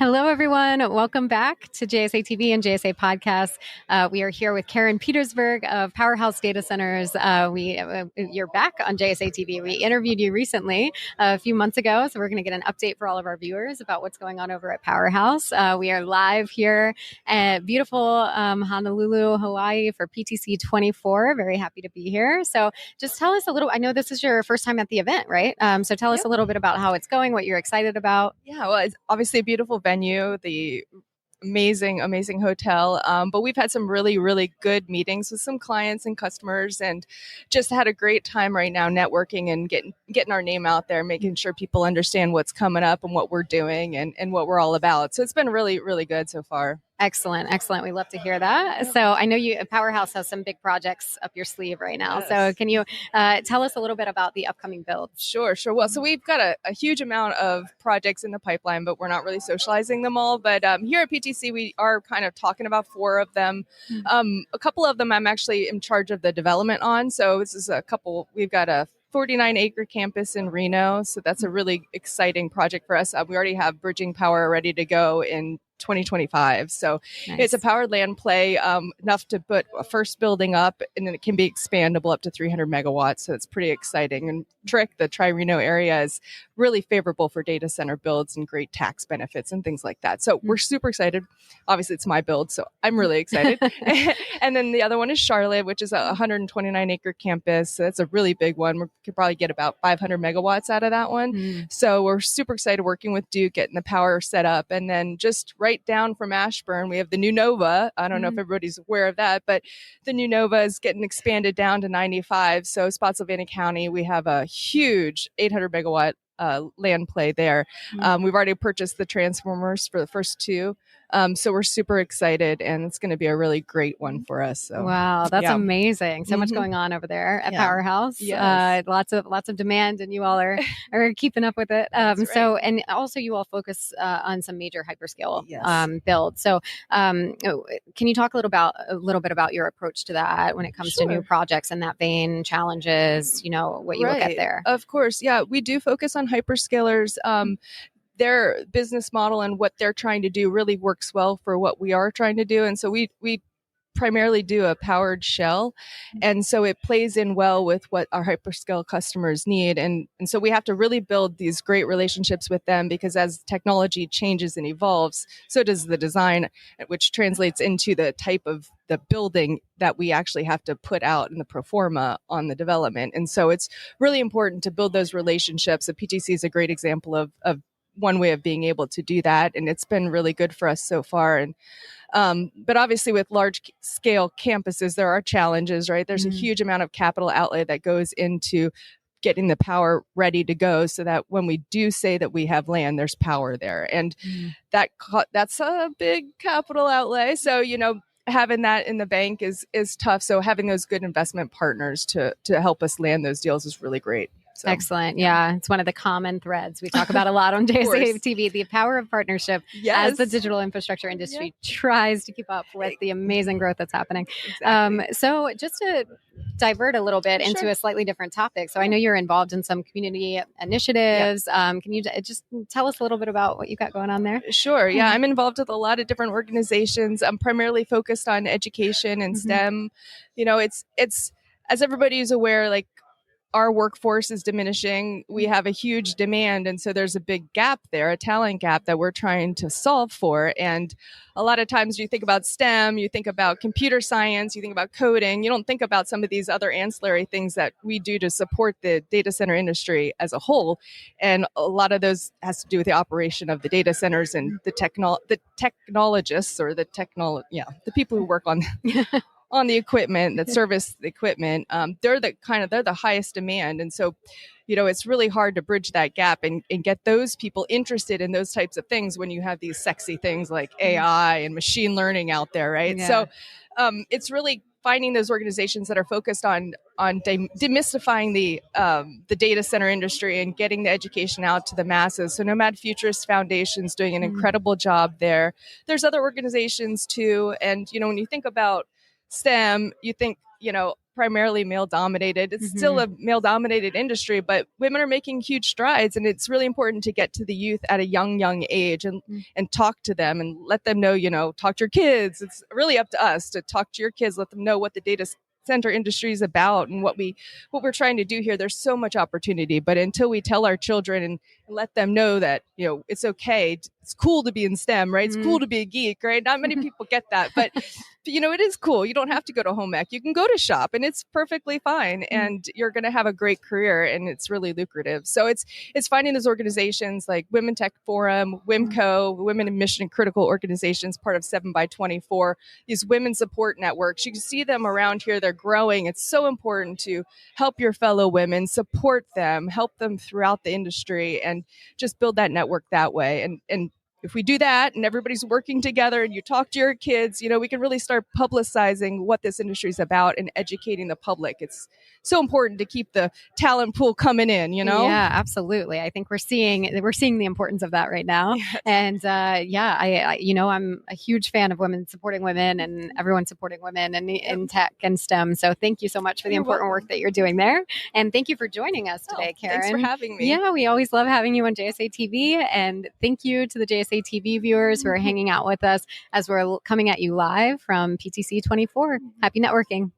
Hello, everyone. Welcome back to JSA TV and JSA Podcast. We are here with Karen Petersburg of PowerHouse Data Centers. You're back on JSA TV. We interviewed you recently a few months ago, so we're going to get an update for all of our viewers about what's going on over at PowerHouse. We are live here at beautiful Honolulu, Hawaii for PTC’24. Very happy to be here. So just tell us a little, I know this is your first time at the event, right? So tell us a little bit about how it's going, what you're excited about. Yeah, well, it's obviously a beautiful venue, the amazing hotel. But we've had some really good meetings with some clients and customers, and just had a great time right now networking and getting our name out there, making sure people understand what's coming up and what we're doing and what we're all about. So it's been really good so far. Excellent. We love to hear that. So I know PowerHouse has some big projects up your sleeve right now. Yes. So can you tell us a little bit about the upcoming builds? Sure. Well, so we've got a huge amount of projects in the pipeline, but we're not really socializing them all. But here at PTC, we are kind of talking about 4 of them. A couple of them I'm actually in charge of the development on. So this is we've got a 49-acre campus in Reno. So that's a really exciting project for us. We already have bridging power ready to go in 2025. So nice. It's a powered land play, enough to put a first building up, and then it can be expandable up to 300 megawatts. So it's pretty exciting. And the Tri-Reno area is really favorable for data center builds and great tax benefits and things like that. So we're super excited. Obviously, it's my build, so I'm really excited. And then the other one is Charlotte, which is a 129-acre campus. So that's a really big one. We could probably get about 500 megawatts out of that one. So we're super excited working with Duke, getting the power set up. And then just right down from Ashburn, we have the new Nova. I don't know if everybody's aware of that, but the new Nova is getting expanded down to 95. So Spotsylvania County, we have a huge 800 megawatt land play there. We've already purchased the transformers for the first 2. So we're super excited, and it's going to be a really great one for us. So. Wow, that's amazing. So much going on over there at PowerHouse. Yes. Lots of demand, and you all are keeping up with it. Right. So, and also you all focus on some major hyperscale builds. So can you talk a little bit about your approach to that when it comes to new projects in that vein, challenges, what you look at there? Of course. Yeah, we do focus on hyperscalers. Their business model and what they're trying to do really works well for what we are trying to do. And so we primarily do a powered shell. And so it plays in well with what our hyperscale customers need. And so we have to really build these great relationships with them, because as technology changes and evolves, so does the design, which translates into the type of the building that we actually have to put out in the pro forma on the development. And so it's really important to build those relationships. The PTC is a great example of one way of being able to do that. And it's been really good for us so far. And but obviously with large scale campuses, there are challenges, right? There's a huge amount of capital outlay that goes into getting the power ready to go, so that when we do say that we have land, there's power there. And that's a big capital outlay. So, having that in the bank is tough. So having those good investment partners to help us land those deals is really great. So, excellent. Yeah. It's one of the common threads we talk about a lot on JSA TV, the power of partnership as the digital infrastructure industry tries to keep up with the amazing growth that's happening. Exactly. So just to divert a little bit into a slightly different topic. So I know you're involved in some community initiatives. Can you just tell us a little bit about what you got going on there? Sure. Yeah. I'm involved with a lot of different organizations. I'm primarily focused on education and STEM. It's as everybody is aware, like, our workforce is diminishing. We have a huge demand. And so there's a big gap there, a talent gap that we're trying to solve for. And a lot of times you think about STEM, you think about computer science, you think about coding. You don't think about some of these other ancillary things that we do to support the data center industry as a whole. And a lot of those has to do with the operation of the data centers and the technologists, or the people who work on on the equipment, that service the equipment. They're the highest demand. And so, it's really hard to bridge that gap and get those people interested in those types of things when you have these sexy things like AI and machine learning out there, right? Yeah. So it's really finding those organizations that are focused on demystifying the data center industry and getting the education out to the masses. So Nomad Futurist Foundation's doing an incredible job there. There's other organizations too. And, when you think about STEM, you think, primarily male dominated. It's still a male dominated industry, but women are making huge strides, and it's really important to get to the youth at a young age and talk to them and let them know, talk to your kids. It's really up to us to talk to your kids, let them know what the data center industry is about and what we're trying to do here. There's so much opportunity, but until we tell our children and let them know that, it's okay, it's cool to be in STEM, right? It's cool to be a geek, right? Not many people get that, but it is cool. You don't have to go to home ec. You can go to shop, and it's perfectly fine, and you're going to have a great career, and it's really lucrative. So it's finding those organizations like Women Tech Forum, WIMCO, Women in Mission Critical Organizations, part of 7x24, these women support networks. You can see them around here. They're growing. It's so important to help your fellow women, support them, help them throughout the industry, and just build that network that way. And if we do that and everybody's working together and you talk to your kids, we can really start publicizing what this industry is about and educating the public. It's so important to keep the talent pool coming in, Yeah, absolutely. I think we're seeing the importance of that right now. Yes. And I'm a huge fan of women supporting women and everyone supporting women in tech and STEM. So thank you so much for the important work that you're doing there. And thank you for joining us today, Karen. Thanks for having me. Yeah, we always love having you on JSA TV. And thank you to the JSA TV viewers who are hanging out with us as we're coming at you live from PTC 24. Happy networking.